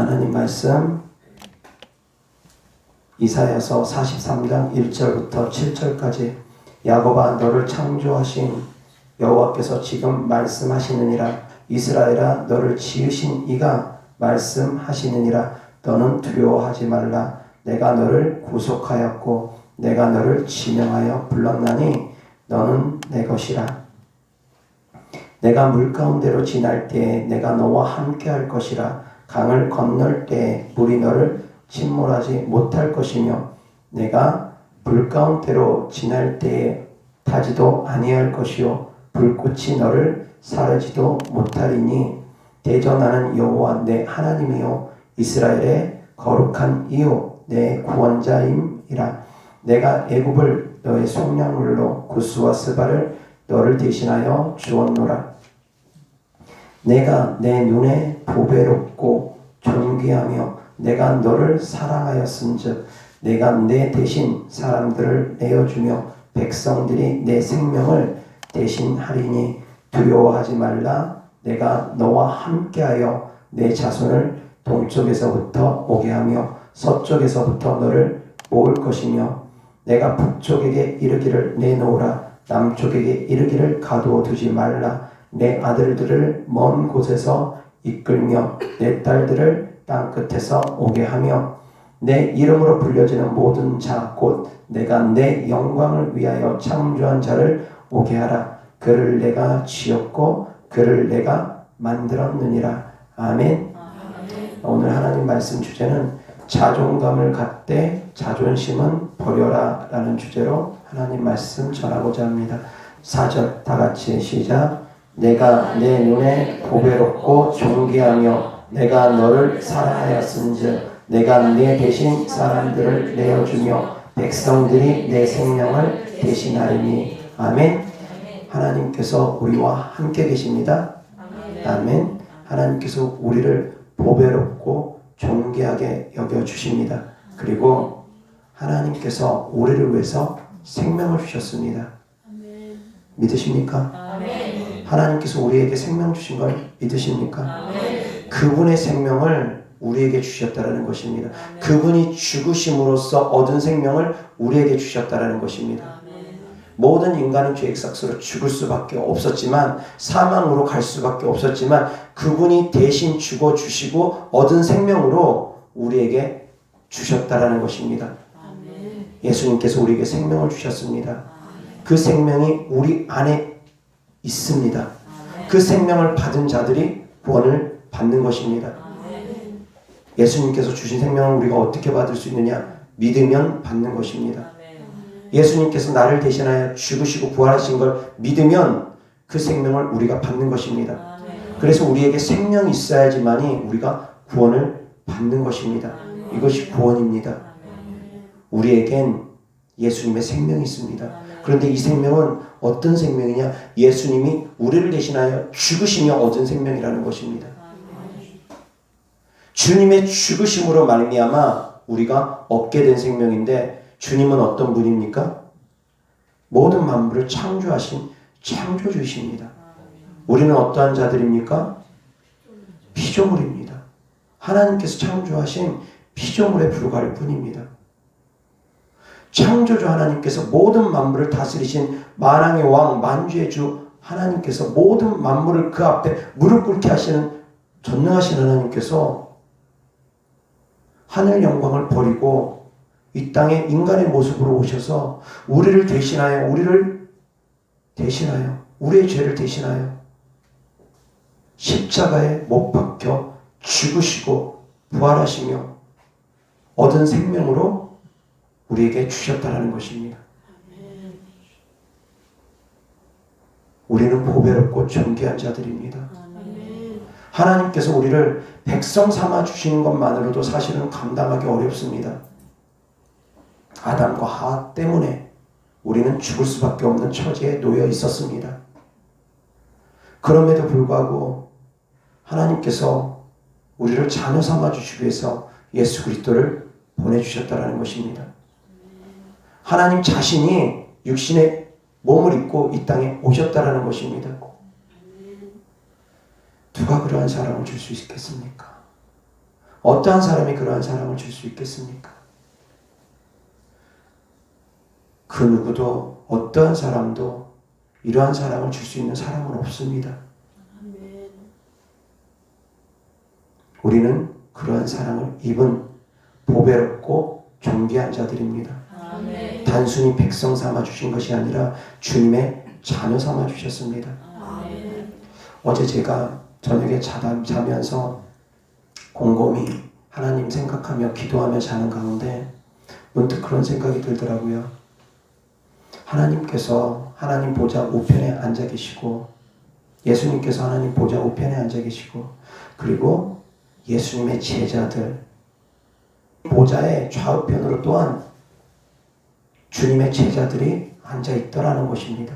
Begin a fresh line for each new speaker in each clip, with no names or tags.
하나님 말씀 이사야서 43장 1절부터 7절까지 야곱아 너를 창조하신 여호와께서 지금 말씀하시느니라. 이스라엘아 너를 지으신 이가 말씀하시느니라. 너는 두려워하지 말라. 내가 너를 구속하였고 내가 너를 지명하여 불렀나니 너는 내 것이라. 내가 물 가운데로 지날 때에 내가 너와 함께 할 것이라. 강을 건널 때에 물이 너를 침몰하지 못할 것이며 내가 불 가운데로 지날 때에 타지도 아니할 것이요 불꽃이 너를 사르지도 못하리니 대전하는 여호와 내 하나님이요 이스라엘의 거룩한 이요 내 구원자임이라. 내가 애굽을 너의 속량물로 구스와 스바를 너를 대신하여 주었노라. 내가 내 눈에 보배롭고 존귀하며 내가 너를 사랑하였은즉 내가 내 대신 사람들을 내어주며 백성들이 내 생명을 대신하리니 두려워하지 말라. 내가 너와 함께하여 내 자손을 동쪽에서부터 오게 하며 서쪽에서부터 너를 모을 것이며 내가 북쪽에게 이르기를 내놓으라. 남쪽에게 이르기를 가두어 두지 말라. 내 아들들을 먼 곳에서 이끌며 내 딸들을 땅끝에서 오게 하며 내 이름으로 불려지는 모든 자 곧 내가 내 영광을 위하여 창조한 자를 오게 하라. 그를 내가 지었고 그를 내가 만들었느니라. 아멘. 오늘 하나님 말씀 주제는 자존감을 갖되 자존심은 버려라 라는 주제로 하나님 말씀 전하고자 합니다. 4절 다 같이 시작. 내가 내 눈에 보배롭고 존귀하며 내가 너를 사랑하였은즉 내가 내 대신 사람들을 내어주며 백성들이 내 생명을 대신하리니. 아멘. 하나님께서 우리와 함께 계십니다. 아멘. 하나님께서 우리를 보배롭고 존귀하게 여겨주십니다. 그리고 하나님께서 우리를 위해서 생명을 주셨습니다. 믿으십니까? 하나님께서 우리에게 생명 주신 걸 믿으십니까? 그분의 생명을 우리에게 주셨다라는 것입니다. 그분이 죽으심으로써 얻은 생명을 우리에게 주셨다라는 것입니다. 모든 인간은 죄의 삭스로 죽을 수밖에 없었지만 사망으로 갈 수밖에 없었지만 그분이 대신 죽어주시고 얻은 생명으로 우리에게 주셨다라는 것입니다. 예수님께서 우리에게 생명을 주셨습니다. 그 생명이 우리 안에 있습니다. 그 생명을 받은 자들이 구원을 받는 것입니다. 예수님께서 주신 생명을 우리가 어떻게 받을 수 있느냐? 믿으면 받는 것입니다. 예수님께서 나를 대신하여 죽으시고 부활하신 걸 믿으면 그 생명을 우리가 받는 것입니다. 그래서 우리에게 생명이 있어야지만이 우리가 구원을 받는 것입니다. 이것이 구원입니다. 우리에겐 예수님의 생명이 있습니다. 그런데 이 생명은 어떤 생명이냐? 예수님이 우리를 대신하여 죽으시며 얻은 생명이라는 것입니다. 주님의 죽으심으로 말미암아 우리가 얻게 된 생명인데 주님은 어떤 분입니까? 모든 만물을 창조하신 창조주이십니다. 우리는 어떠한 자들입니까? 피조물입니다. 하나님께서 창조하신 피조물에 불과할 뿐입니다. 창조주 하나님께서 모든 만물을 다스리신 만왕의 왕 만주의 주 하나님께서 모든 만물을 그 앞에 무릎 꿇게 하시는 전능하신 하나님께서 하늘 영광을 버리고 이 땅에 인간의 모습으로 오셔서 우리를 대신하여 우리의 죄를 대신하여 십자가에 못 박혀 죽으시고 부활하시며 얻은 생명으로 우리에게 주셨다라는 것입니다. 우리는 보배롭고 존귀한 자들입니다. 하나님께서 우리를 백성 삼아 주시는 것만으로도 사실은 감당하기 어렵습니다. 아담과 하와 때문에 우리는 죽을 수밖에 없는 처지에 놓여 있었습니다. 그럼에도 불구하고 하나님께서 우리를 자녀 삼아 주시기 위해서 예수 그리스도를 보내주셨다는 것입니다. 하나님 자신이 육신의 몸을 입고 이 땅에 오셨다는 것입니다. 누가 그러한 사랑을 줄 수 있겠습니까? 어떠한 사람이 그러한 사랑을 줄 수 있겠습니까? 그 누구도 어떠한 사람도 이러한 사랑을 줄 수 있는 사람은 없습니다. 우리는 그러한 사랑을 입은 보배롭고 존귀한 자들입니다.
아멘.
단순히 백성 삼아 주신 것이 아니라 주님의 자녀 삼아 주셨습니다.
아멘.
어제 제가 저녁에 자면서 곰곰이 하나님 생각하며 기도하며 자는 가운데 문득 그런 생각이 들더라고요. 하나님께서 하나님 보좌 우편에 앉아 계시고, 예수님께서 하나님 보좌 우편에 앉아 계시고, 그리고 예수님의 제자들 보좌의 좌우편으로 또한 주님의 제자들이 앉아 있더라는 것입니다.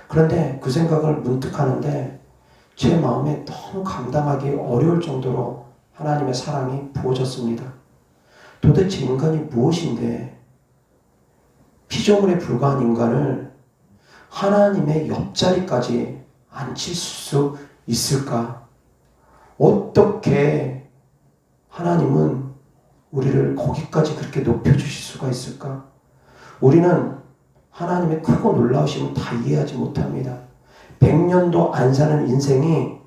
그런데 그 생각을 문득 하는데 제 마음에 너무 감당하기 어려울 정도로 하나님의 사랑이 부어졌습니다. 도대체 인간이 무엇인데 피조물에 불과한 인간을 하나님의 옆자리까지 앉힐 수 있을까? 어떻게 하나님은 우리를 거기까지 그렇게 높여주실 수가 있을까? 우리는 하나님의 크고 놀라우심을 다 이해하지 못합니다. 100년도 안 사는 인생이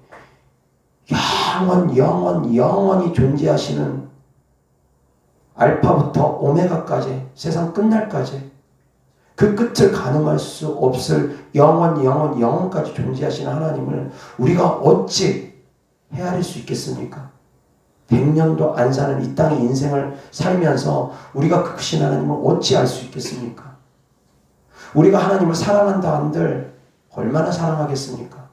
영원히 존재하시는 알파부터 오메가까지 세상 끝날까지 그 끝을 가늠할 수 없을 영원까지 존재하시는 하나님을 우리가 어찌 헤아릴 수 있겠습니까? 100년도 안 사는 이 땅의 인생을 살면서 우리가 그 크신 하나님을 어찌 알 수 있겠습니까? 우리가 하나님을 사랑한다 한들 얼마나 사랑하겠습니까?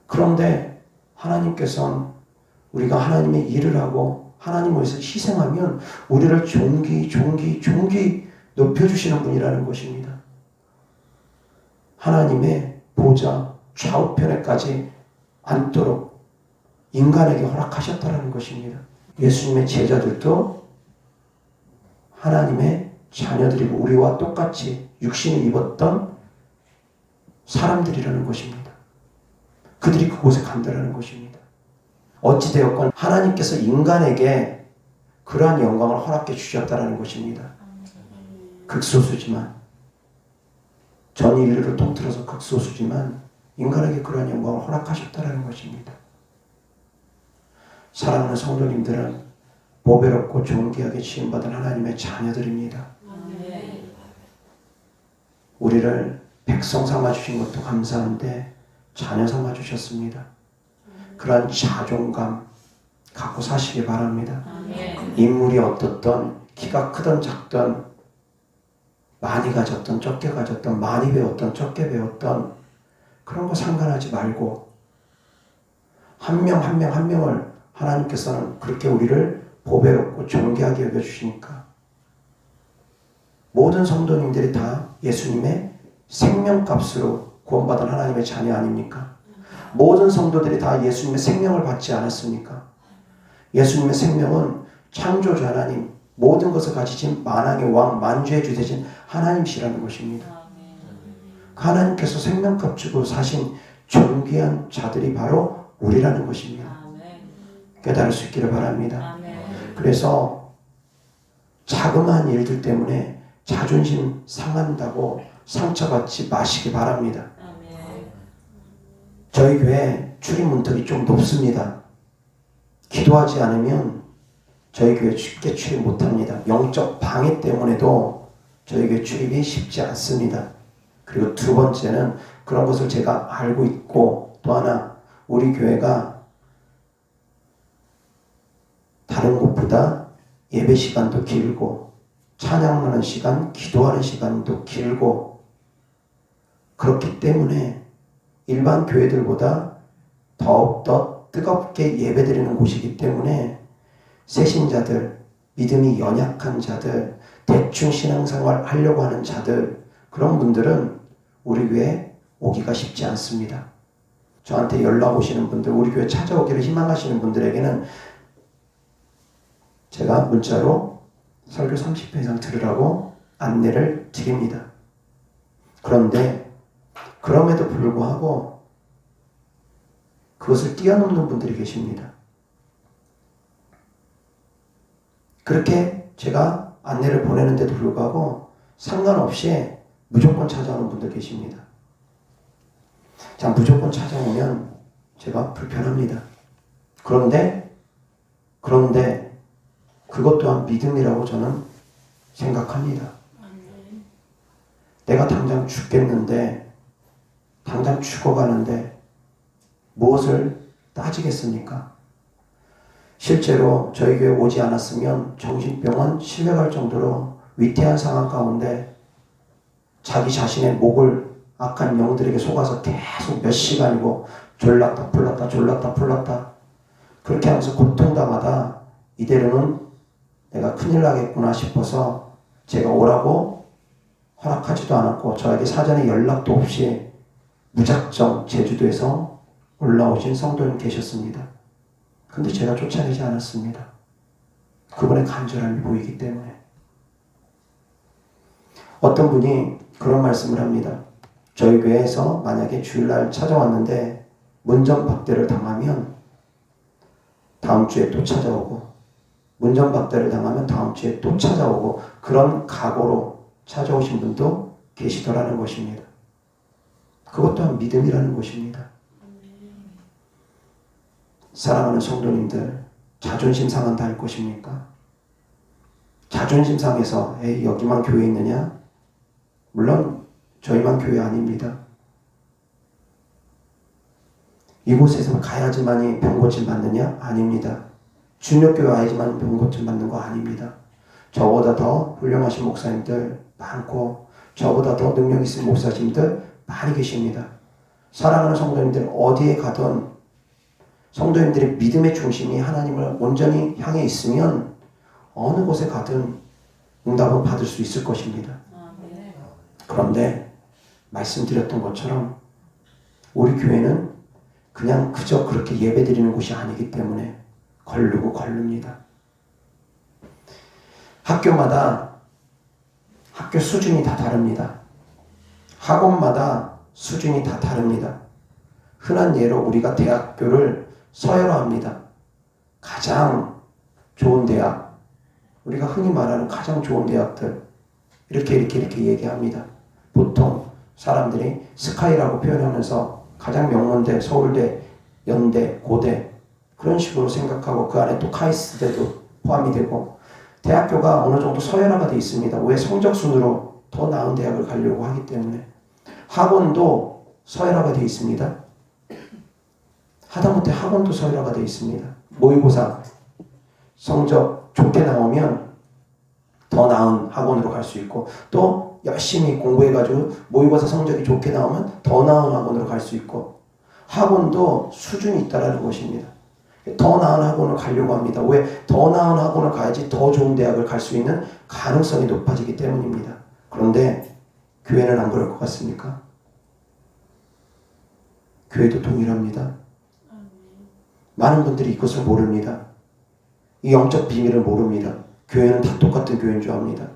그런데 하나님께서는 우리가 하나님의 일을 하고 하나님을 위해서 희생하면 우리를 존귀 높여주시는 분이라는 것입니다. 하나님의 보좌 좌우편에까지 앉도록 인간에게 허락하셨다는 것입니다. 예수님의 제자들도 하나님의 자녀들이고 우리와 똑같이 육신을 입었던 사람들이라는 것입니다. 그들이 그곳에 간다라는 것입니다. 어찌되었건 하나님께서 인간에게 그러한 영광을 허락해 주셨다는 것입니다. 극소수지만, 전 인류를 통틀어서 극소수지만 인간에게 그러한 영광을 허락하셨다는 것입니다. 사랑하는 성도님들은 보배롭고 존귀하게 지음받은 하나님의 자녀들입니다. 우리를 백성 삼아주신 것도 감사한데 자녀 삼아주셨습니다. 그러한 자존감 갖고 사시기 바랍니다. 인물이 어떻든 키가 크든 작든 많이 가졌든 적게 가졌든 많이 배웠든 적게 배웠든 그런 거 상관하지 말고 한 명을 하나님께서는 그렇게 우리를 보배롭고 존귀하게 여겨주시니까 모든 성도님들이 다 예수님의 생명값으로 구원받은 하나님의 자녀 아닙니까? 모든 성도들이 다 예수님의 생명을 받지 않았습니까? 예수님의 생명은 창조주 하나님, 모든 것을 가지신 만왕의 왕, 만주의 주 되신 하나님이시라는 것입니다. 하나님께서 생명값 주고 사신 존귀한 자들이 바로 우리라는 것입니다. 깨달을 수 있기를 바랍니다. 그래서 자그마한 일들 때문에 자존심 상한다고 상처받지 마시기 바랍니다. 저희 교회 출입 문턱이 좀 높습니다. 기도하지 않으면 저희 교회 쉽게 출입 못합니다. 영적 방해 때문에도 저희 교회 출입이 쉽지 않습니다. 그리고 두 번째는 그런 것을 제가 알고 있고 또 하나 우리 교회가 다른 곳보다 예배 시간도 길고 찬양하는 시간, 기도하는 시간도 길고 그렇기 때문에 일반 교회들보다 더욱더 뜨겁게 예배드리는 곳이기 때문에 새신자들, 믿음이 연약한 자들, 대충 신앙생활 하려고 하는 자들 그런 분들은 우리 교회에 오기가 쉽지 않습니다. 저한테 연락 오시는 분들, 우리 교회 찾아오기를 희망하시는 분들에게는 제가 문자로 설교 30분 이상 들으라고 안내를 드립니다. 그런데 그럼에도 불구하고 그것을 뛰어넘는 분들이 계십니다. 그렇게 제가 안내를 보내는데도 불구하고 상관없이 무조건 찾아오는 분들 계십니다. 자, 무조건 찾아오면 제가 불편합니다. 그런데 그것 또한 믿음이라고 저는 생각합니다. 내가 당장 죽겠는데, 당장 죽어가는데 무엇을 따지겠습니까? 실제로 저희 교회 오지 않았으면 정신병원 실려갈 정도로 위태한 상황 가운데 자기 자신의 목을 악한 영들에게 속아서 계속 몇 시간이고 졸랐다 풀렸다 그렇게 하면서 고통당하다 이대로는 내가 큰일 나겠구나 싶어서 제가 오라고 허락하지도 않았고 저에게 사전에 연락도 없이 무작정 제주도에서 올라오신 성도님 계셨습니다. 근데 제가 쫓아내지 않았습니다. 그분의 간절함이 보이기 때문에. 어떤 분이 그런 말씀을 합니다. 저희 교회에서 만약에 주일날 찾아왔는데 문전박대를 당하면 다음 주에 또 찾아오고, 문전박대를 당하면 다음 주에 또 찾아오고, 그런 각오로 찾아오신 분도 계시더라는 것입니다. 그것 또한 믿음이라는 것입니다. 사랑하는 성도님들, 자존심 상한다 할 것입니까? 자존심 상해서 에이 여기만 교회 있느냐? 물론 저희만 교회 아닙니다. 이곳에서 가야지만이 병고침 받느냐? 아닙니다. 중력교회 와야지만 병고침 받는 거 아닙니다. 저보다 더 훌륭하신 목사님들 많고 저보다 더 능력 있는 목사님들 많이 계십니다. 사랑하는 성도님들 어디에 가든 성도님들의 믿음의 중심이 하나님을 온전히 향해 있으면 어느 곳에 가든 응답은 받을 수 있을 것입니다. 그런데 말씀드렸던 것처럼 우리 교회는 그냥 그저 그렇게 예배드리는 곳이 아니기 때문에 걸릅니다. 학교마다 학교 수준이 다 다릅니다. 학원마다 수준이 다 다릅니다. 흔한 예로 우리가 대학교를 서열화합니다. 가장 좋은 대학, 우리가 흔히 말하는 가장 좋은 대학들 이렇게 얘기합니다. 보통 사람들이 스카이라고 표현하면서 가장 명문대, 서울대, 연대, 고대 그런 식으로 생각하고 그 안에 또 카이스트대도 포함이 되고 대학교가 어느 정도 서열화가 되어 있습니다. 왜? 성적 순으로 더 나은 대학을 가려고 하기 때문에. 학원도 서열화가 되어 있습니다. 하다못해 학원도 서열화가 되어 있습니다. 모의고사 성적 좋게 나오면 더 나은 학원으로 갈 수 있고 또 열심히 공부해가지고 모의고사 성적이 좋게 나오면 더 나은 학원으로 갈 수 있고 학원도 수준이 있다는 것입니다. 더 나은 학원을 가려고 합니다. 왜? 더 나은 학원을 가야지 더 좋은 대학을 갈 수 있는 가능성이 높아지기 때문입니다. 그런데 교회는 안 그럴 것 같습니까? 교회도 동일합니다. 많은 분들이 이것을 모릅니다. 이 영적 비밀을 모릅니다. 교회는 다 똑같은 교회인 줄 압니다.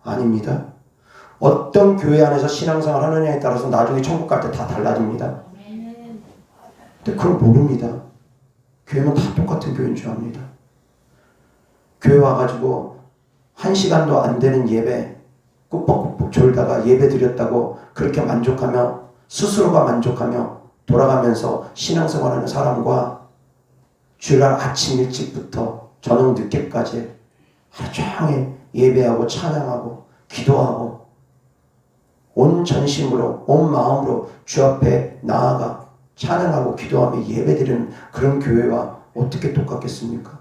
아닙니다. 어떤 교회 안에서 신앙생활 하느냐에 따라서 나중에 천국 갈 때 다 달라집니다. 근데 그걸 모릅니다. 교회는 다 똑같은 교회인 줄 압니다. 교회 와가지고 1시간도 안 되는 예배 꾸벅꾸벅 졸다가 예배 드렸다고 그렇게 만족하며 스스로가 만족하며 돌아가면서 신앙생활하는 사람과 주일날 아침 일찍부터 저녁 늦게까지 하루 종일 예배하고 찬양하고 기도하고 온 전심으로 온 마음으로 주 앞에 나아가 찬양하고 기도하며 예배드리는 그런 교회와 어떻게 똑같겠습니까?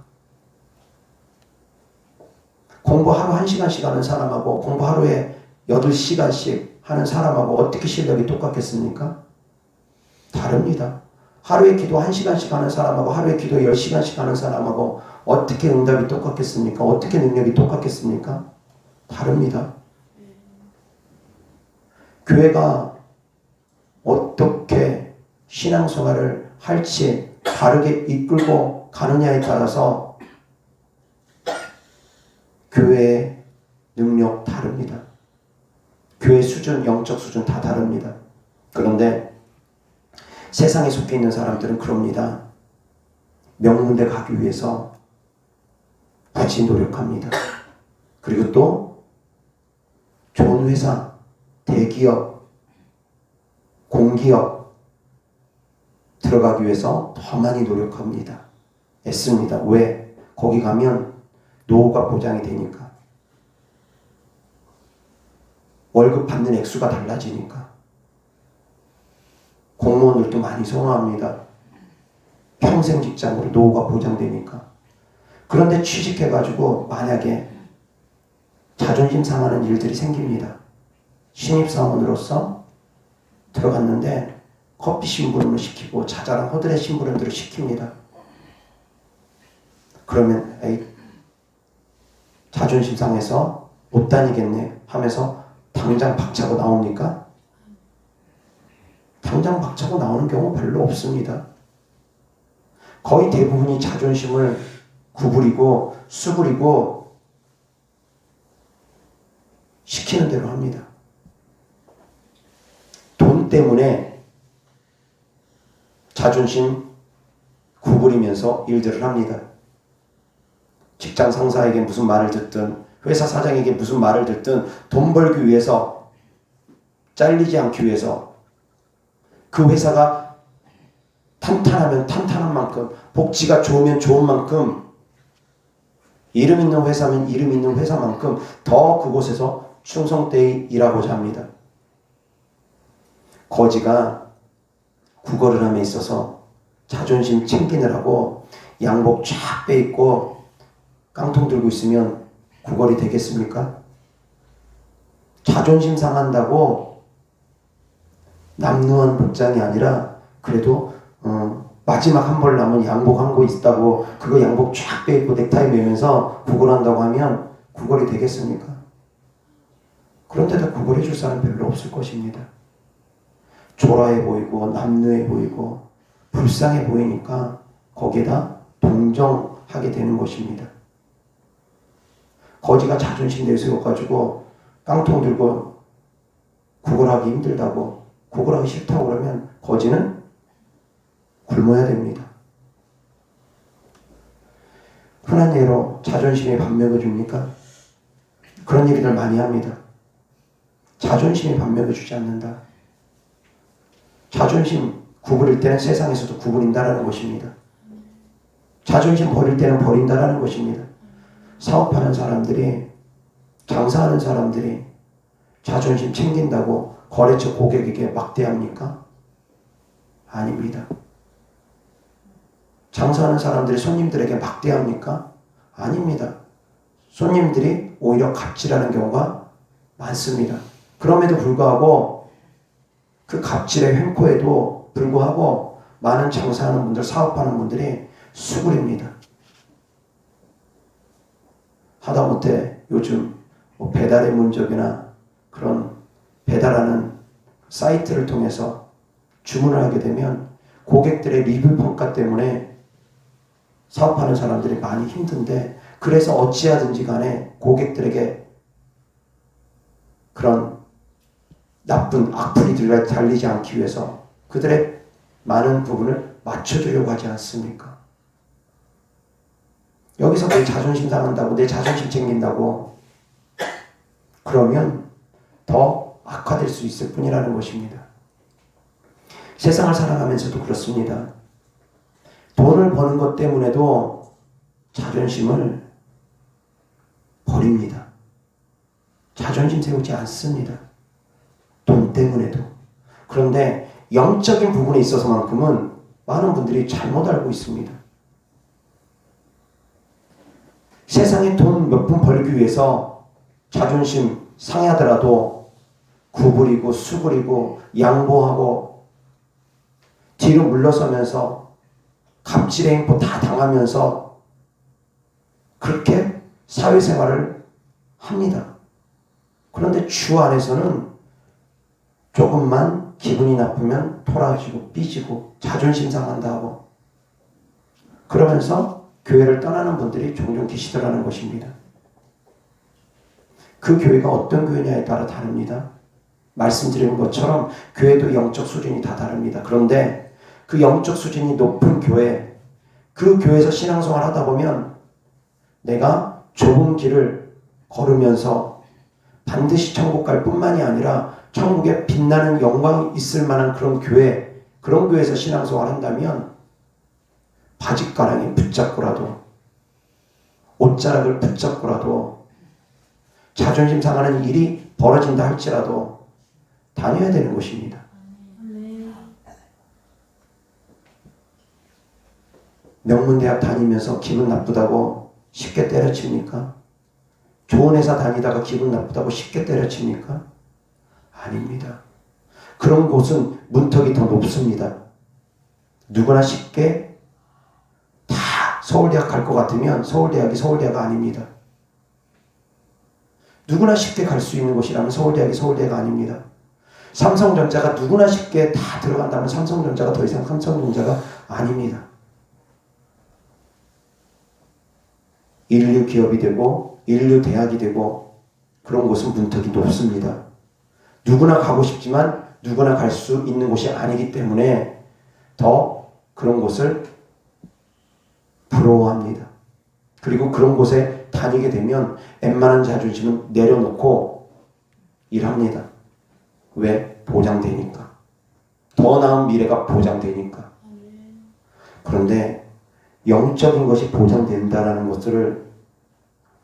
공부 하루 1시간씩 하는 사람하고 공부 하루에 8시간씩 하는 사람하고 어떻게 실력이 똑같겠습니까? 다릅니다. 하루에 기도 1시간씩 하는 사람하고 하루에 기도 10시간씩 하는 사람하고 어떻게 응답이 똑같겠습니까? 어떻게 능력이 똑같겠습니까? 다릅니다. 교회가 어떻게 신앙생활을 할지 바르게 이끌고 가느냐에 따라서 교회의 능력 다릅니다. 교회 수준, 영적 수준 다 다릅니다. 그런데 세상에 속해 있는 사람들은 그럽니다. 명문대 가기 위해서 굳이 노력합니다. 그리고 또 좋은 회사, 대기업, 공기업 들어가기 위해서 더 많이 노력합니다. 애씁니다. 왜? 거기 가면 노후가 보장이 되니까. 월급 받는 액수가 달라지니까. 공무원들도 많이 선호합니다. 평생 직장으로 노후가 보장되니까. 그런데 취직해가지고 만약에 자존심 상하는 일들이 생깁니다. 신입사원으로서 들어갔는데 커피 심부름을 시키고 자잘한 호들의 심부름들을 시킵니다. 그러면 에이, 자존심 상해서 못 다니겠네 하면서 당장 박차고 나옵니까? 당장 박차고 나오는 경우 별로 없습니다. 거의 대부분이 자존심을 구부리고 수그리고 시키는 대로 합니다. 돈 때문에 자존심 구부리면서 일들을 합니다. 직장 상사에게 무슨 말을 듣든 회사 사장에게 무슨 말을 듣든 돈 벌기 위해서 잘리지 않기 위해서 그 회사가 탄탄하면 탄탄한 만큼 복지가 좋으면 좋은 만큼 이름 있는 회사면 이름 있는 회사만큼 더 그곳에서 충성되이 일하고자 합니다. 거지가 국어를 함에 있어서 자존심 챙기느라고 양복 쫙 빼입고 깡통 들고 있으면 구걸이 되겠습니까? 자존심 상한다고 남루한 복장이 아니라 그래도 마지막 한 벌 남은 양복 한 거 있다고 그거 양복 쫙 빼입고 넥타이 매면서 구걸한다고 하면 구걸이 되겠습니까? 그런데도 구걸해 줄 사람 별로 없을 것입니다. 초라해 보이고 남루해 보이고 불쌍해 보이니까 거기에다 동정하게 되는 것입니다. 거지가 자존심 내세워가지고 깡통 들고 구걸하기 힘들다고 구걸하기 싫다고 그러면 거지는 굶어야 됩니다. 흔한 예로 자존심에 밥 먹여줍니까? 그런 얘기들 많이 합니다. 자존심에 밥 먹여주지 않는다. 자존심 구부릴 때는 세상에서도 구부린다라는 것입니다. 자존심 버릴 때는 버린다라는 것입니다. 사업하는 사람들이, 장사하는 사람들이 자존심 챙긴다고 거래처 고객에게 막대합니까? 아닙니다. 장사하는 사람들이 손님들에게 막대합니까? 아닙니다. 손님들이 오히려 갑질하는 경우가 많습니다. 그럼에도 불구하고 그 갑질의 횡포에도 불구하고 많은 장사하는 분들, 사업하는 분들이 수구립니다. 하다못해 요즘 배달의 문적이나 그런 배달하는 사이트를 통해서 주문을 하게 되면 고객들의 리뷰 평가 때문에 사업하는 사람들이 많이 힘든데, 그래서 어찌하든지 간에 고객들에게 그런 나쁜 악플이 달리지 않기 위해서 그들의 많은 부분을 맞춰주려고 하지 않습니까? 여기서 내 자존심 상한다고, 내 자존심 챙긴다고 그러면 더 악화될 수 있을 뿐이라는 것입니다. 세상을 살아가면서도 그렇습니다. 돈을 버는 것 때문에도 자존심을 버립니다. 자존심 세우지 않습니다. 돈 때문에도. 그런데 영적인 부분에 있어서만큼은 많은 분들이 잘못 알고 있습니다. 세상에 돈 몇 푼 벌기 위해서 자존심 상하더라도 구부리고 수그리고 양보하고 뒤로 물러서면서 갑질의 행포 다 당하면서 그렇게 사회생활을 합니다. 그런데 주 안에서는 조금만 기분이 나쁘면 토라지고 삐지고 자존심 상한다 하고 그러면서 교회를 떠나는 분들이 종종 계시더라는 것입니다. 그 교회가 어떤 교회냐에 따라 다릅니다. 말씀드린 것처럼 교회도 영적 수준이 다 다릅니다. 그런데 그 영적 수준이 높은 교회, 그 교회에서 신앙생활 하다 보면 내가 좁은 길을 걸으면서 반드시 천국 갈 뿐만이 아니라 천국에 빛나는 영광이 있을 만한 그런 교회, 그런 교회에서 신앙생활을 한다면 바짓가랑이 붙잡고라도, 옷자락을 붙잡고라도, 자존심 상하는 일이 벌어진다 할지라도 다녀야 되는 것입니다. 명문대학 다니면서 기분 나쁘다고 쉽게 때려칩니까? 좋은 회사 다니다가 기분 나쁘다고 쉽게 때려칩니까? 아닙니다. 그런 곳은 문턱이 더 높습니다. 누구나 쉽게 다 서울대학 갈 것 같으면 서울대학이 서울대가 아닙니다. 누구나 쉽게 갈 수 있는 곳이라면 서울대학이 서울대가 아닙니다. 삼성전자가 누구나 쉽게 다 들어간다면 삼성전자가 더 이상 삼성전자가 아닙니다. 인류 기업이 되고 인류 대학이 되고 그런 곳은 문턱이 높습니다. 누구나 가고 싶지만 누구나 갈 수 있는 곳이 아니기 때문에 더 그런 곳을 부러워합니다. 그리고 그런 곳에 다니게 되면 웬만한 자존심은 내려놓고 일합니다. 왜? 보장되니까. 더 나은 미래가 보장되니까. 그런데 영적인 것이 보장된다는 것을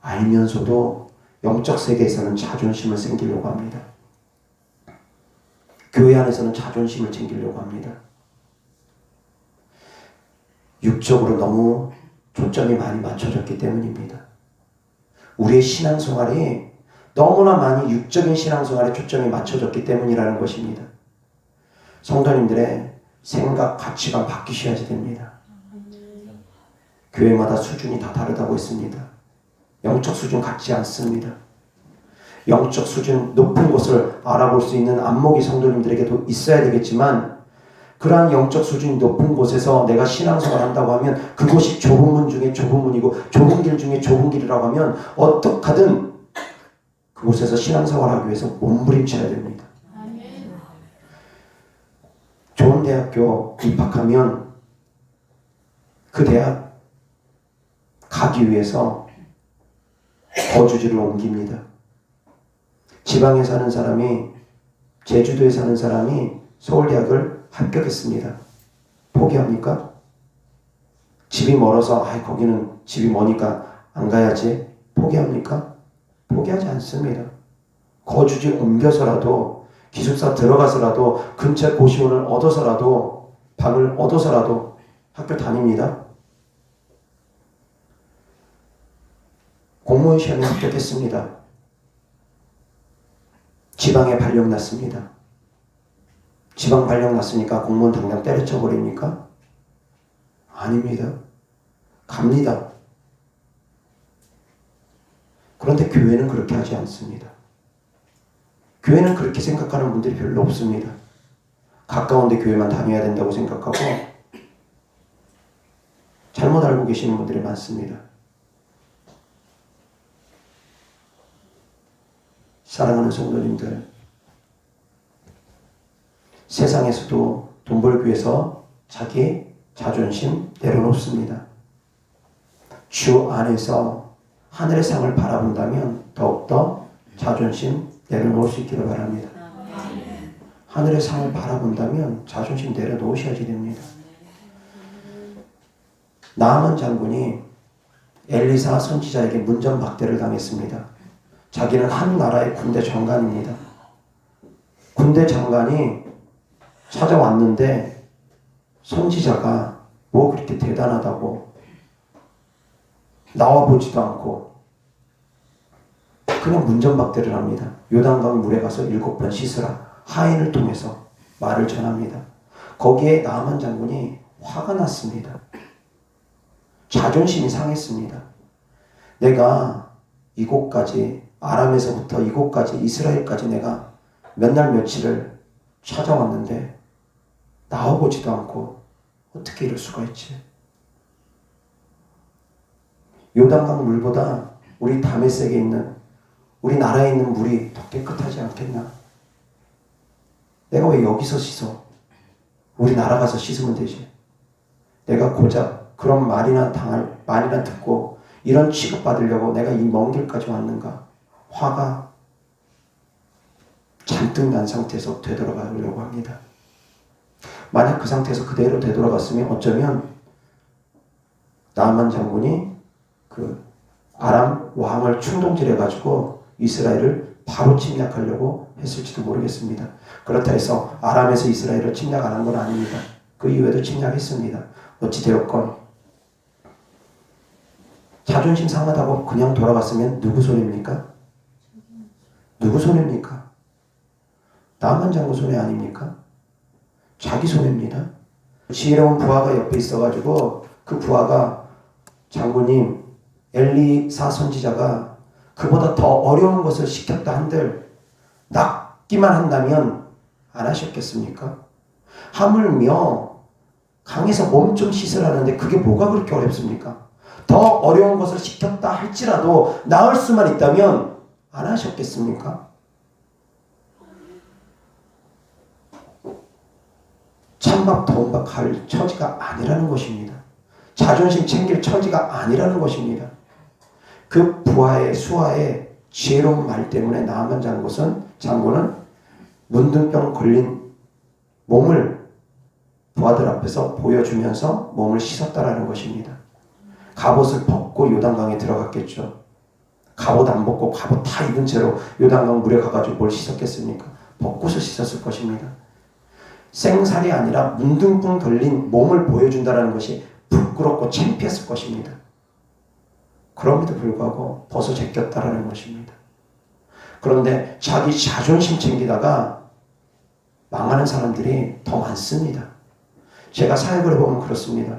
알면서도 영적 세계에서는 자존심을 챙기려고 합니다. 교회 안에서는 자존심을 챙기려고 합니다. 육적으로 너무 초점이 많이 맞춰졌기 때문입니다. 우리의 신앙생활이 너무나 많이 육적인 신앙생활에 초점이 맞춰졌기 때문이라는 것입니다. 성도님들의 생각, 가치가 바뀌셔야지 됩니다. 교회마다 수준이 다 다르다고 했습니다. 영적 수준 같지 않습니다. 영적 수준 높은 곳을 알아볼 수 있는 안목이 성도님들에게도 있어야 되겠지만 그러한 영적 수준이 높은 곳에서 내가 신앙생활을 한다고 하면 그곳이 좁은 문 중에 좁은 문이고 좁은 길 중에 좁은 길이라고 하면 어떻게든 그곳에서 신앙생활을 하기 위해서 몸부림쳐야 됩니다. 좋은 대학교 입학하면 그 대학 가기 위해서 거주지를 옮깁니다. 지방에 사는 사람이, 제주도에 사는 사람이 서울대학을 합격했습니다. 포기합니까? 집이 멀어서 거기는 집이 머니까 안 가야지. 포기합니까? 포기하지 않습니다. 거주지 옮겨서라도 기숙사 들어가서라도 근처 고시원을 얻어서라도 방을 얻어서라도 학교 다닙니다. 공무원 시험에 합격했습니다. 지방에 발령 났습니다. 지방 발령 났으니까 공무원 당장 때려쳐 버립니까? 아닙니다. 갑니다. 그런데 교회는 그렇게 하지 않습니다. 교회는 그렇게 생각하는 분들이 별로 없습니다. 가까운데 교회만 다녀야 된다고 생각하고 잘못 알고 계시는 분들이 많습니다. 사랑하는 성도님들, 세상에서도 돈 벌기 위해서 자기 자존심 내려놓습니다. 주 안에서 하늘의 상을 바라본다면 더욱더 자존심 내려놓을 수 있기를 바랍니다. 하늘의 상을 바라본다면 자존심 내려놓으셔야지 됩니다. 나아만 장군이 엘리사 선지자에게 문전박대를 당했습니다. 자기는 한 나라의 군대 장관입니다. 군대 장관이 찾아왔는데 선지자가 뭐 그렇게 대단하다고 나와보지도 않고 그냥 문전박대를 합니다. 요단강 물에 가서 7번 씻으라. 하인을 통해서 말을 전합니다. 거기에 나아만 장군이 화가 났습니다. 자존심이 상했습니다. 내가 이곳까지, 아람에서부터 이곳까지, 이스라엘까지 내가 몇 날 며칠을 찾아왔는데 나와보지도 않고 어떻게 이럴 수가 있지? 요단강 물보다 우리 다메섹에 있는, 우리 나라에 있는 물이 더 깨끗하지 않겠나? 내가 왜 여기서 씻어? 우리 나라 가서 씻으면 되지. 내가 고작 그런 말이나 듣고 이런 취급받으려고 내가 이 먼 길까지 왔는가? 화가 잔뜩 난 상태에서 되돌아가려고 합니다. 만약 그 상태에서 그대로 되돌아갔으면 어쩌면 나아만 장군이 그 아람 왕을 충동질해가지고 이스라엘을 바로 침략하려고 했을지도 모르겠습니다. 그렇다 해서 아람에서 이스라엘을 침략 안 한 건 아닙니다. 그 이후에도 침략했습니다. 어찌되었건 자존심 상하다고 그냥 돌아갔으면 누구 손해입니까? 누구 손해입니까? 나만 장군 손해 아닙니까? 자기 손해입니다. 지혜로운 부하가 옆에 있어가지고 그 부하가 장군님 엘리사 선지자가 그보다 더 어려운 것을 시켰다 한들 낫기만 한다면 안 하셨겠습니까? 하물며 강에서 몸 좀 씻으라는데 그게 뭐가 그렇게 어렵습니까? 더 어려운 것을 시켰다 할지라도 나을 수만 있다면 안 하셨겠습니까? 찬밥 더운 밥 갈 처지가 아니라는 것입니다. 자존심 챙길 처지가 아니라는 것입니다. 그 부하의 수하의 지혜로운 말 때문에 나아만 장군은 문둥병 걸린 몸을 부하들 앞에서 보여주면서 몸을 씻었다라는 것입니다. 갑옷을 벗고 요단강에 들어갔겠죠. 갑옷 안 벗고 갑옷 다 입은 채로 요단강 물에 가가지고 뭘 씻었겠습니까? 벗고서 씻었을 것입니다. 생살이 아니라 문둥병 걸린 몸을 보여준다는 것이 부끄럽고 창피했을 것입니다. 그럼에도 불구하고 벗어 제꼈다라는 것입니다. 그런데 자기 자존심 챙기다가 망하는 사람들이 더 많습니다. 제가 사역을 해보면 그렇습니다.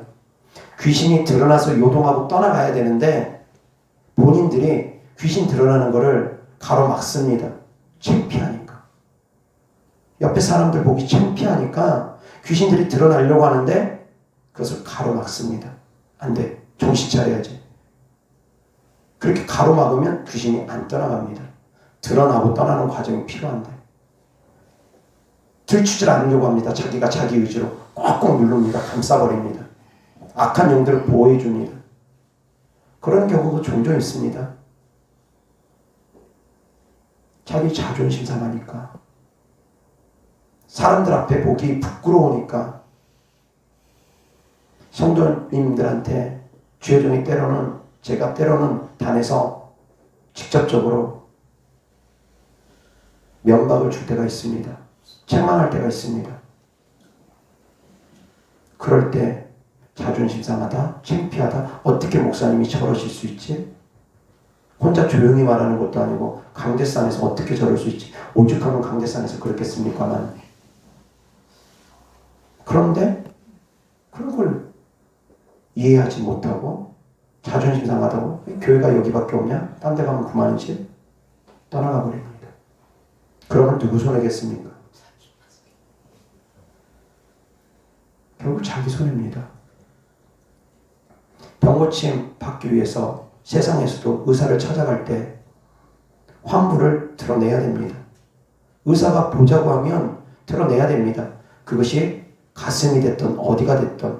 귀신이 드러나서 요동하고 떠나가야 되는데 본인들이 귀신 드러나는 것을 가로막습니다. 창피하니까. 옆에 사람들 보기 창피하니까 귀신들이 드러나려고 하는데 그것을 가로막습니다. 안 돼. 정신 차려야지. 그렇게 가로막으면 귀신이 안 떠나갑니다. 드러나고 떠나는 과정이 필요한데 들추질 않으려고 합니다. 자기가 자기 의지로 꽉꽉 누릅니다. 감싸버립니다. 악한 영들을 보호해줍니다. 그런 경우도 종종 있습니다. 자기 자존심 상하니까 사람들 앞에 보기 부끄러우니까 성도님들한테 주여종이 제가 때로는 단에서 직접적으로 면박을 줄 때가 있습니다. 책망할 때가 있습니다. 그럴 때 자존심 상하다, 창피하다, 어떻게 목사님이 저러실 수 있지? 혼자 조용히 말하는 것도 아니고 강대산에서 어떻게 저럴 수 있지? 오죽하면 강대산에서 그렇겠습니까만. 그런데 그런 걸 이해하지 못하고 자존심 상하다고 교회가 여기밖에 없냐? 딴 데 가면 그만이지? 떠나가 버립니다. 그러면 누구 손해겠습니까? 결국 자기 손해입니다. 병고침 받기 위해서 세상에서도 의사를 찾아갈 때 환부를 드러내야 됩니다. 의사가 보자고 하면 드러내야 됩니다. 그것이 가슴이 됐든 어디가 됐든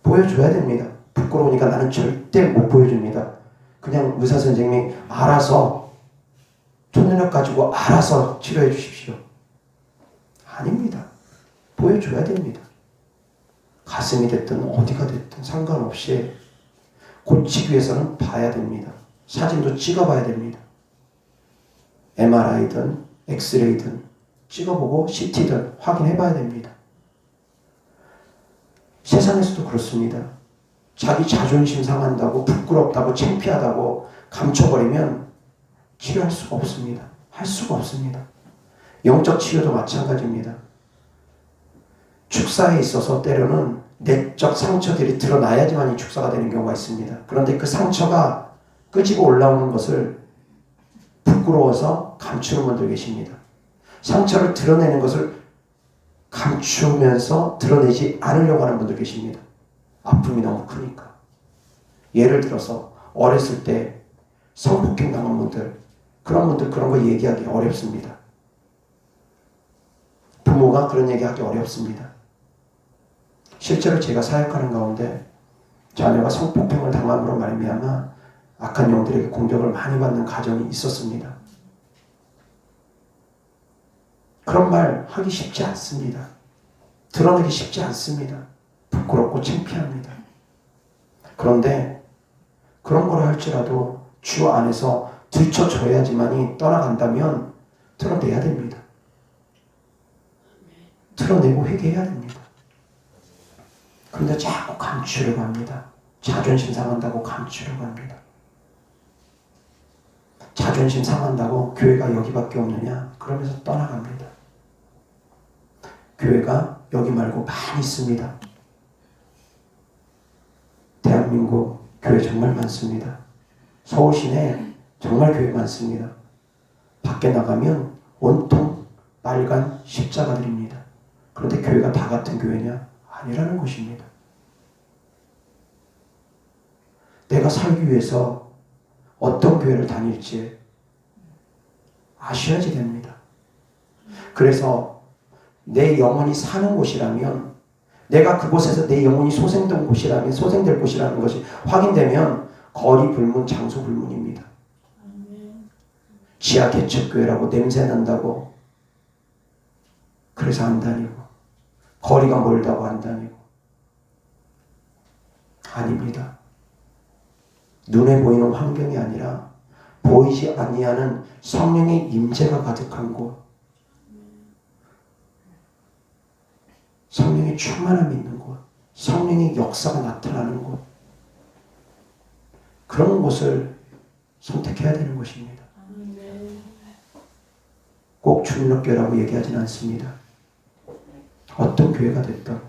보여줘야 됩니다. 부끄러우니까 나는 절대 못 보여줍니다. 그냥 의사 선생님이 알아서 초능력 가지고 알아서 치료해 주십시오. 아닙니다. 보여줘야 됩니다. 가슴이 됐든 어디가 됐든 상관없이 고치기 위해서는 봐야 됩니다. 사진도 찍어봐야 됩니다. MRI든 엑스레이든 찍어보고 CT든 확인해봐야 됩니다. 세상에서도 그렇습니다. 자기 자존심 상한다고 부끄럽다고 창피하다고 감춰버리면 치료할 수가 없습니다. 할 수가 없습니다. 영적 치료도 마찬가지입니다. 축사에 있어서 때로는 내적 상처들이 드러나야지만 이 축사가 되는 경우가 있습니다. 그런데 그 상처가 끄지고 올라오는 것을 부끄러워서 감추는 분들 계십니다. 상처를 드러내는 것을 감추면서 드러내지 않으려고 하는 분들 계십니다. 아픔이 너무 크니까. 예를 들어서 어렸을 때 성폭행 당한 분들, 그런 분들 그런 거 얘기하기 어렵습니다. 부모가 그런 얘기하기 어렵습니다. 실제로 제가 사역하는 가운데 자녀가 성폭행을 당함으로 말미암아 악한 영들에게 공격을 많이 받는 가정이 있었습니다. 그런 말 하기 쉽지 않습니다. 드러내기 쉽지 않습니다. 부끄럽고 창피합니다. 그런데 그런 걸 할지라도 주 안에서 들춰줘야지만이 떠나간다면 드러내야 됩니다. 드러내고 회개해야 됩니다. 그런데 자꾸 감추려고 합니다. 자존심 상한다고 감추려고 합니다. 자존심 상한다고 교회가 여기밖에 없느냐? 그러면서 떠나갑니다. 교회가 여기 말고 많이 있습니다. 대한민국 교회 정말 많습니다. 서울 시내에 정말 교회 많습니다. 밖에 나가면 온통 빨간 십자가들입니다. 그런데 교회가 다 같은 교회냐? 아니라는 것입니다. 내가 살기 위해서 어떤 교회를 다닐지 아셔야지 됩니다. 그래서 내 영혼이 사는 곳이라면, 내가 그곳에서 내 영혼이 소생된 곳이라면, 소생될 곳이라는 것이 확인되면 거리 불문, 장소 불문입니다. 지하 개척교회라고 냄새 난다고 그래서 안 다니고, 거리가 멀다고 안 다니고. 아닙니다. 눈에 보이는 환경이 아니라 보이지 아니하는 성령의 임재가 가득한 곳, 성령의 충만함이 있는 곳, 성령의 역사가 나타나는 곳, 그런 곳을 선택해야 되는 것입니다. 꼭 주민학교라고 얘기하지는 않습니다. 어떤 교회가 됐든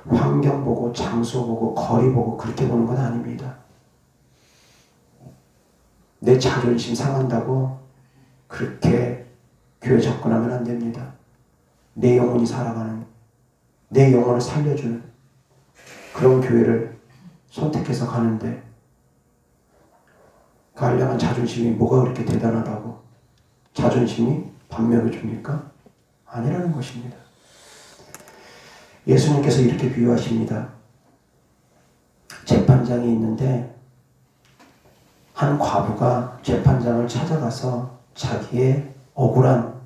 환경 보고 장소 보고 거리 보고 그렇게 보는 건 아닙니다. 내 자존심 상한다고 그렇게 교회 접근하면 안 됩니다. 내 영혼이 살아가는, 내 영혼을 살려주는 그런 교회를 선택해서 가는데, 그 한량한 자존심이 뭐가 그렇게 대단하다고 자존심이 밥 먹여줍니까? 아니라는 것입니다. 예수님께서 이렇게 비유하십니다. 재판장이 있는데 한 과부가 재판장을 찾아가서 자기의 억울한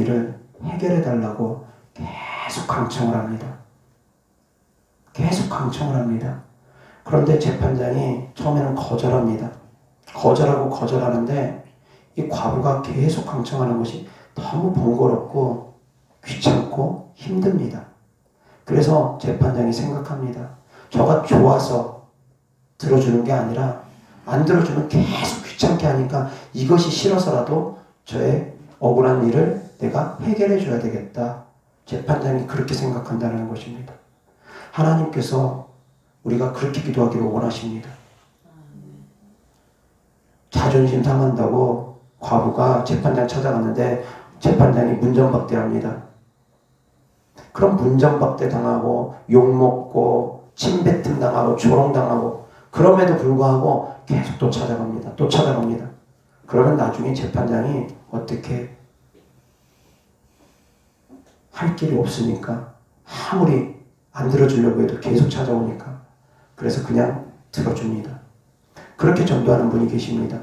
일을 해결해 달라고 계속 강청을 합니다. 그런데 재판장이 처음에는 거절하는데 이 과부가 계속 강청하는 것이 너무 번거롭고 귀찮고 힘듭니다. 그래서 재판장이 생각합니다. 저가 좋아서 들어주는 게 아니라 안 들어주면 계속 귀찮게 하니까 이것이 싫어서라도 저의 억울한 일을 내가 해결해 줘야 되겠다. 재판장이 그렇게 생각한다는 것입니다. 하나님께서 우리가 그렇게 기도하기를 원하십니다. 자존심 상한다고 과부가 재판장 찾아갔는데 재판장이 문전박대합니다. 그럼 문전박대 당하고 욕먹고 침뱉음 당하고 조롱당하고, 그럼에도 불구하고 계속 또 찾아갑니다. 그러면 나중에 재판장이 어떻게 할 길이 없으니까, 아무리 안 들어주려고 해도 계속 찾아오니까, 그래서 그냥 들어줍니다. 그렇게 전도하는 분이 계십니다.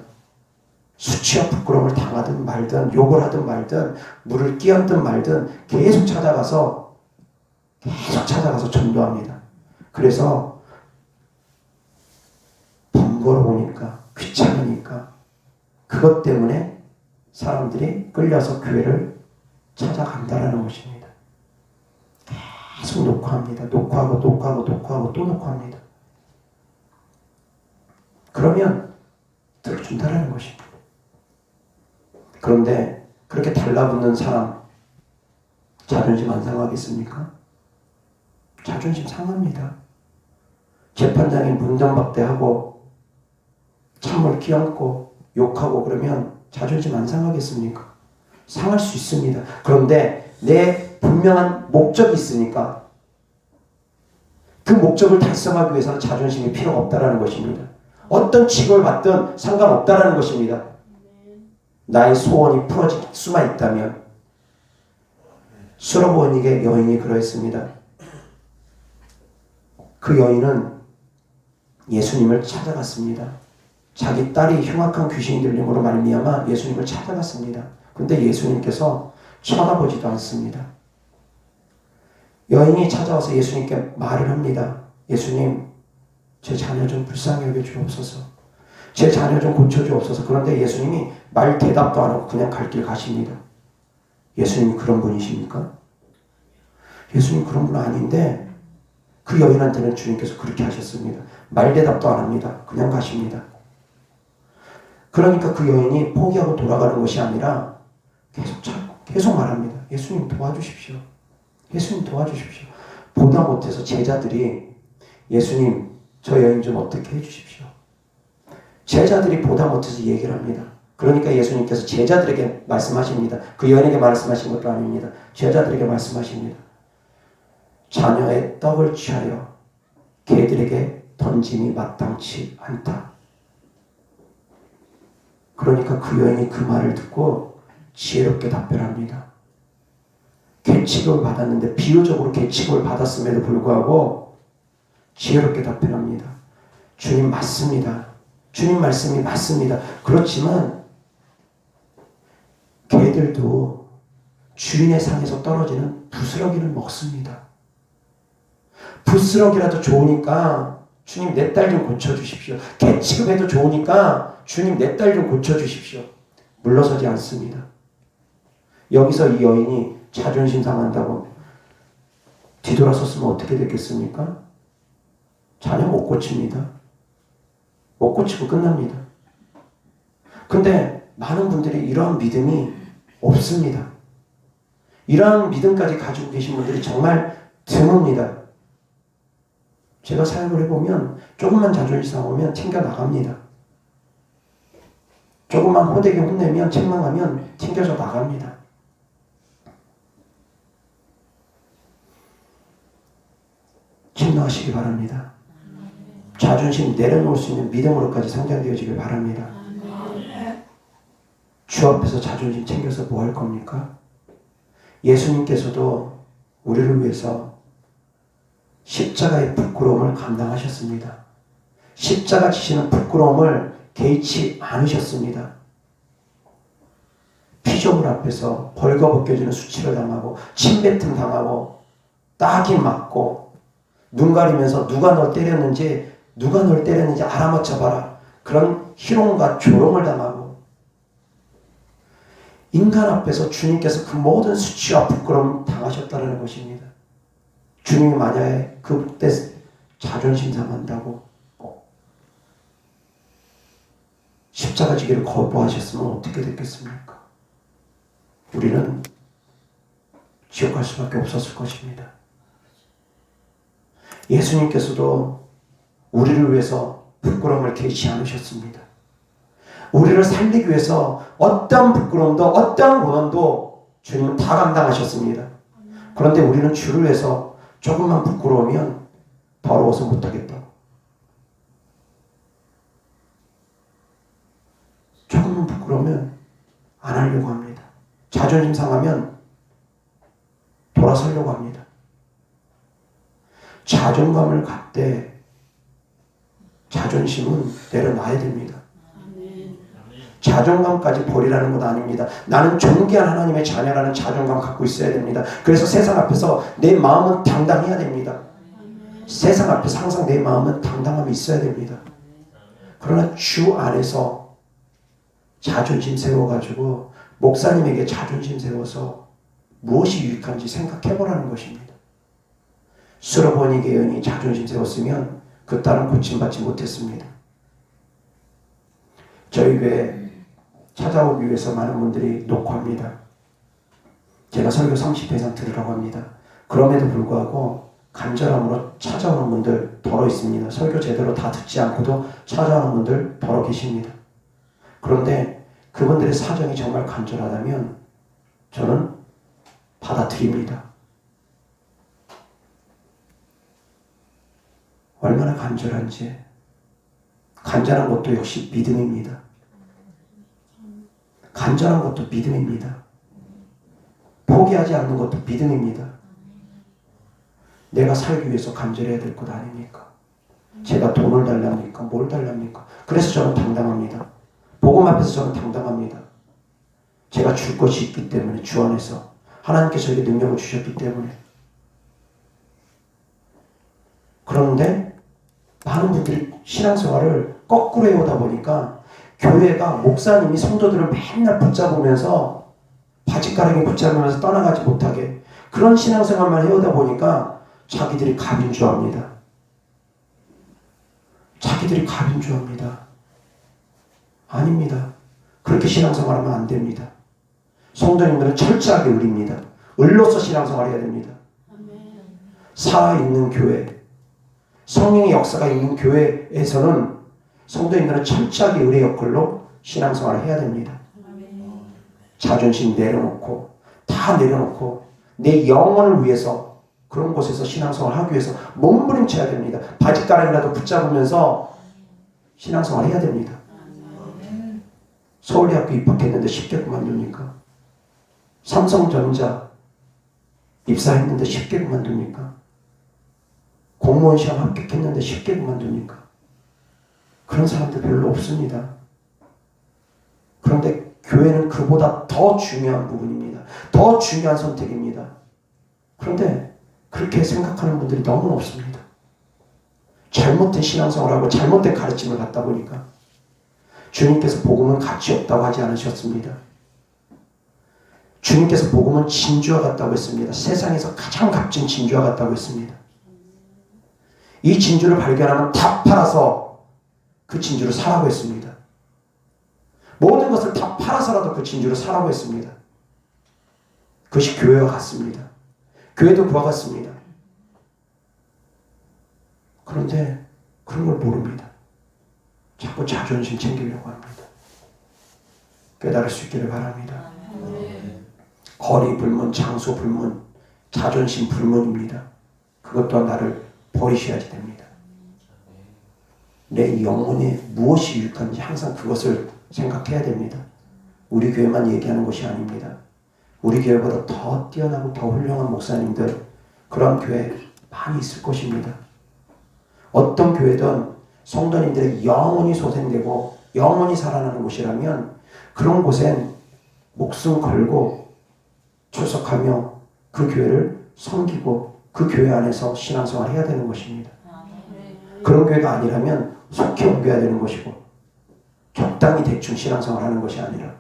수치와 부끄러움을 당하든 말든, 욕을 하든 말든, 물을 끼얹든 말든 계속 찾아가서 전도합니다. 그래서 번거로우니까, 귀찮으니까, 그것 때문에 사람들이 끌려서 교회를 찾아간다라는 것입니다. 계속 녹화합니다. 녹화하고 또 녹화합니다. 그러면 들어준다라는 것입니다. 그런데 그렇게 달라붙는 사람 자존심 안 상하겠습니까? 자존심 상합니다. 재판장이 문전박대하고 참을 끼얹고 욕하고 그러면 자존심 안 상하겠습니까? 상할 수 있습니다. 그런데 내 분명한 목적이 있으니까 그 목적을 달성하기 위해서는 자존심이 필요가 없다라는 것입니다. 어떤 직업을 받든 상관없다라는 것입니다. 나의 소원이 풀어질 수만 있다면. 수로보니게 여인이 그러했습니다. 그 여인은 예수님을 찾아갔습니다. 자기 딸이 흉악한 귀신이 들림으로 말미암아 예수님을 찾아갔습니다. 근데 예수님께서 쳐다보지도 않습니다. 여인이 찾아와서 예수님께 말을 합니다. 예수님, 제 자녀 좀 불쌍히 여겨주옵소서. 제 자녀 좀 고쳐주옵소서. 그런데 예수님이 말 대답도 안 하고 그냥 갈 길 가십니다. 예수님이 그런 분이십니까? 예수님 그런 분 아닌데 그 여인한테는 주님께서 그렇게 하셨습니다. 말 대답도 안 합니다. 그냥 가십니다. 그러니까 그 여인이 포기하고 돌아가는 것이 아니라 계속 말합니다. 예수님 도와주십시오. 예수님 도와주십시오. 보다 못해서 제자들이 예수님 저 여인 좀 어떻게 해주십시오. 제자들이 보다 못해서 얘기를 합니다. 그러니까 예수님께서 제자들에게 말씀하십니다. 그 여인에게 말씀하신 것도 아닙니다. 제자들에게 말씀하십니다. 자녀의 떡을 취하여 개들에게 던짐이 마땅치 않다. 그러니까 그 여인이 그 말을 듣고 지혜롭게 답변합니다. 계칙을 받았는데 비유적으로 계칙을 받았음에도 불구하고 지혜롭게 답변합니다. 주님 맞습니다. 주님 말씀이 맞습니다. 그렇지만 개들도 주인의 상에서 떨어지는 부스러기를 먹습니다. 부스러기라도 좋으니까 주님 내 딸 좀 고쳐주십시오. 개 취급해도 좋으니까 주님 내 딸 좀 고쳐주십시오. 물러서지 않습니다. 여기서 이 여인이 자존심 상한다고 뒤돌아섰으면 어떻게 됐겠습니까? 자녀 못 고칩니다. 못 고치고 끝납니다. 근데 많은 분들이 이러한 믿음이 없습니다. 이러한 믿음까지 가지고 계신 분들이 정말 드뭅니다. 제가 사역을 해보면 조금만 자존심 상하면 튕겨나갑니다. 조금만 호되게 혼내면 책망하면 튕겨져 나갑니다. 침노하시기 바랍니다. 자존심 내려놓을 수 있는 믿음으로까지 성장되어지길 바랍니다. 주 앞에서 자존심 챙겨서 뭐 할 겁니까? 예수님께서도 우리를 위해서 십자가의 부끄러움을 감당하셨습니다. 십자가 지시는 부끄러움을 개의치 않으셨습니다. 피조물 앞에서 벌거벗겨지는 수치를 당하고 침뱉음 당하고 딱이 맞고 눈 가리면서 누가 널 때렸는지 알아맞혀봐라. 그런 희롱과 조롱을 당하고 인간 앞에서 주님께서 그 모든 수치와 부끄러움 당하셨다는 것입니다. 주님이 만약에 그때 자존심 상한다고 십자가 지기를 거부하셨으면 어떻게 됐겠습니까? 우리는 지옥 갈 수밖에 없었을 것입니다. 예수님께서도 우리를 위해서 부끄러움을 개의치 않으셨습니다. 우리를 살리기 위해서 어떤 부끄러움도 어떤 고난도 주님은 다 감당하셨습니다. 그런데 우리는 주를 위해서 조금만 부끄러우면 더러워서 못하겠다고, 조금만 부끄러우면 안 하려고 합니다. 자존심 상하면 돌아서려고 합니다. 자존감을 갖되 자존심은 내려놔야 됩니다. 자존감까지 버리라는 건 아닙니다. 나는 존귀한 하나님의 자녀라는 자존감 갖고 있어야 됩니다. 그래서 세상 앞에서 내 마음은 당당해야 됩니다. 세상 앞에서 항상 내 마음은 당당함이 있어야 됩니다. 그러나 주 안에서 자존심 세워가지고 목사님에게 자존심 세워서 무엇이 유익한지 생각해보라는 것입니다. 수로보니 여인이 자존심 세웠으면 그 딸은 고침받지 못했습니다. 저희 교회 찾아오기 위해서 많은 분들이 녹화합니다. 제가 설교 30회 이상 들으라고 합니다. 그럼에도 불구하고 간절함으로 찾아오는 분들 더러 있습니다. 설교 제대로 다 듣지 않고도 찾아오는 분들 더러 계십니다. 그런데 그분들의 사정이 정말 간절하다면 저는 받아들입니다. 얼마나 간절한지. 간절한 것도 역시 믿음입니다. 간절한 것도 믿음입니다. 포기하지 않는 것도 믿음입니다. 내가 살기 위해서 간절해야 될 것 아닙니까? 제가 돈을 달랍니까? 뭘 달랍니까? 그래서 저는 당당합니다. 복음 앞에서 저는 당당합니다. 제가 줄 것이 있기 때문에, 주 안에서 하나님께서 저에게 능력을 주셨기 때문에. 그런데 많은 분들이 신앙생활을 거꾸로 해오다 보니까 교회가 목사님이 성도들을 맨날 붙잡으면서 바짓가랑이 붙잡으면서 떠나가지 못하게 그런 신앙생활만 해오다 보니까 자기들이 갑인 줄 압니다. 자기들이 갑인 줄 압니다. 아닙니다. 그렇게 신앙생활하면 안 됩니다. 성도님들은 철저하게 의리입니다. 의로서 신앙생활해야 됩니다. 살아있는 교회, 성령의 역사가 있는 교회에서는 성도님들은 철저하게 의리의 역할로 신앙생활을 해야 됩니다. 자존심 내려놓고 다 내려놓고 내 영혼을 위해서 그런 곳에서 신앙생활을 하기 위해서 몸부림쳐야 됩니다. 바짓가랑이라도 붙잡으면서 신앙생활을 해야 됩니다. 서울대학교 입학했는데 쉽게 그만둡니까? 삼성전자 입사했는데 쉽게 그만둡니까? 공무원 시험 합격했는데 쉽게 그만둡니까? 그런 사람들 별로 없습니다. 그런데 교회는 그보다 더 중요한 부분입니다. 더 중요한 선택입니다. 그런데 그렇게 생각하는 분들이 너무 없습니다. 잘못된 신앙생활하고 잘못된 가르침을 갖다 보니까 주님께서 복음은 가치 없다고 하지 않으셨습니다. 주님께서 복음은 진주와 같다고 했습니다. 세상에서 가장 값진 진주와 같다고 했습니다. 이 진주를 발견하면 다 팔아서 그 진주를 사라고 했습니다. 모든 것을 다 팔아서라도 그 진주를 사라고 했습니다. 그것이 교회와 같습니다. 교회도 그와 같습니다. 그런데 그런 걸 모릅니다. 자꾸 자존심 챙기려고 합니다. 깨달을 수 있기를 바랍니다. 거리 불문, 장소 불문, 자존심 불문입니다. 그것 또한 나를 버리셔야지 됩니다. 내 영혼에 무엇이 유익한지 항상 그것을 생각해야 됩니다. 우리 교회만 얘기하는 것이 아닙니다. 우리 교회보다 더 뛰어나고 더 훌륭한 목사님들, 그런 교회 많이 있을 것입니다. 어떤 교회든 성도님들의 영혼이 소생되고 영혼이 살아나는 곳이라면 그런 곳엔 목숨 걸고 출석하며 그 교회를 섬기고 그 교회 안에서 신앙생활을 해야 되는 것입니다. 그런 교회가 아니라면 속히 옮겨야 되는 것이고 적당히 대충 신앙생활 하는 것이 아니라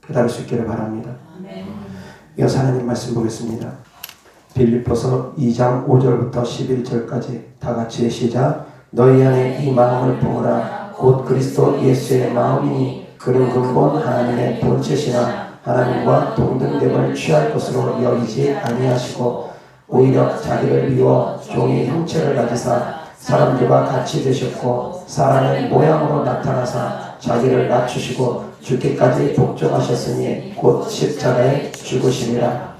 깨달을 수 있기를 바랍니다. 이어서 하나님 말씀 보겠습니다. 빌립보서 2장 5절부터 11절까지 다 같이 시작. 너희 안에 이 마음을 품으라. 곧 그리스도 예수의 마음이니 그는 근본 하나님의 본체시나 하나님과 동등됨을 취할 것으로 여기지 아니하시고 오히려 자기를 비워 종의 형체를 가지사 사람들과 같이 되셨고 사람의 모양으로 나타나사 자기를 낮추시고 죽기까지 복종하셨으니 곧 십자가에 죽으심이라.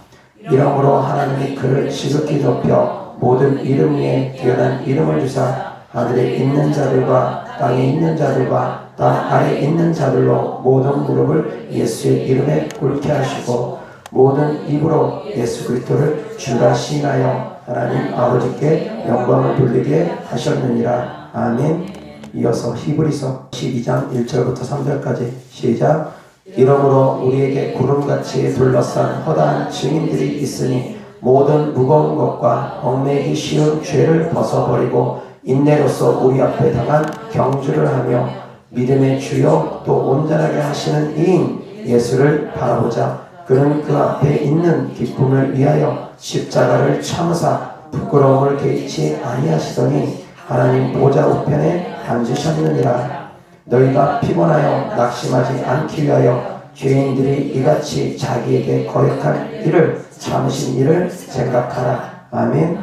이러므로 하나님이 그를 지극히 높여 모든 이름 위에 뛰어난 이름을 주사 하늘에 있는 자들과 땅에 있는 자들과 땅 아래에 있는 자들로 모든 무릎을 예수의 이름에 꿇게 하시고 모든 입으로 예수 그리스도를 주라 시인하여 하나님 아버지께 영광을 돌리게 하셨느니라. 아멘. 이어서 히브리서 12장 1절부터 3절까지 시작. 이러므로 우리에게 구름같이 둘러싼 허다한 증인들이 있으니 모든 무거운 것과 얽매이기 쉬운 죄를 벗어버리고 인내로서 우리 앞에 당한 경주를 하며 믿음의 주요 또 온전하게 하시는 이인 예수를 바라보자. 그는 그 앞에 있는 기쁨을 위하여 십자가를 참으사 부끄러움을 개의치 아니하시더니 하나님 보좌 우편에 앉으셨느니라. 너희가 피곤하여 낙심하지 않기 위하여 죄인들이 이같이 자기에게 거역한 일을 참으신 일을 생각하라. 아멘.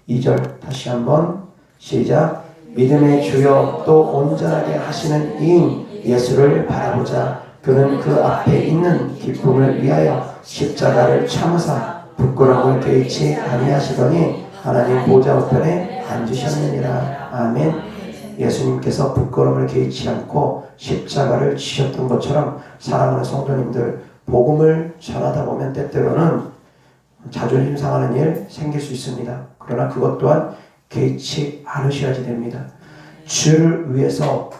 2절 다시 한번 시작. 믿음의 주요 또 온전하게 하시는 이인 예수를 바라보자. 그는 그 앞에 있는 기쁨을 위하여 십자가를 참으사 부끄러움을 개의치 아니하시더니 하나님 보좌 우편에 앉으셨느니라. 아멘. 예수님께서 부끄러움을 개의치 않고 십자가를 지셨던 것처럼 사랑하는 성도님들, 복음을 전하다 보면 때때로는 자존심 상하는 일 생길 수 있습니다. 그러나 그것 또한 개의치 않으셔야지 됩니다. 주를 위해서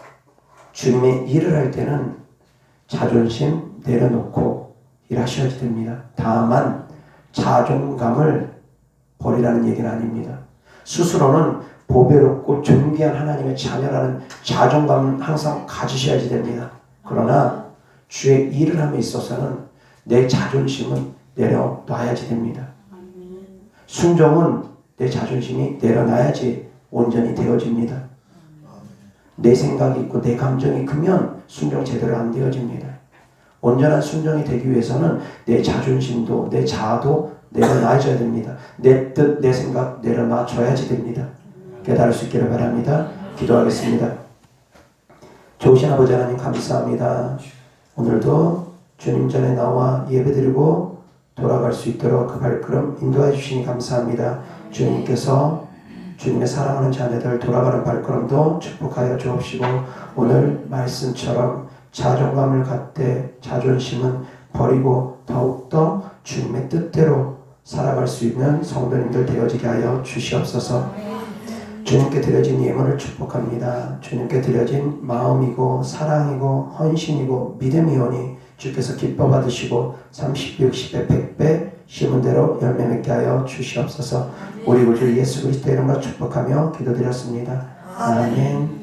주님의 일을 할 때는 자존심 내려놓고 일하셔야지 됩니다. 다만 자존감을 버리라는 얘기는 아닙니다. 스스로는 보배롭고 존귀한 하나님의 자녀라는 자존감은 항상 가지셔야지 됩니다. 그러나 주의 일을 함에 있어서는 내 자존심은 내려놔야지 됩니다. 순종은 내 자존심이 내려놔야지 온전히 되어집니다. 내 생각이 있고 내 감정이 크면 순종 제대로 안 되어집니다. 온전한 순종이 되기 위해서는 내 자존심도 내 자아도 내려놔줘야 됩니다. 내 뜻, 내 생각 내려놔줘야지 됩니다. 깨달을 수 있기를 바랍니다. 기도하겠습니다. 좋으신 아버지 하나님 감사합니다. 오늘도 주님 전에 나와 예배드리고 돌아갈 수 있도록 그 발걸음 인도해 주시니 감사합니다. 주님께서 주님의 사랑하는 자녀들 돌아가는 발걸음도 축복하여 주옵시고 오늘 말씀처럼 자존감을 갖되 자존심은 버리고 더욱더 주님의 뜻대로 살아갈 수 있는 성도님들 되어지게 하여 주시옵소서. 주님께 드려진 예물을 축복합니다. 주님께 드려진 마음이고 사랑이고 헌신이고 믿음이오니 주께서 기뻐 받으시고 30배, 60배, 100배 심은 대로 열매 맺게 하여 주시옵소서. 우리 구주 예수 그리스도의 이름으로 축복하며 기도드렸습니다. 아멘.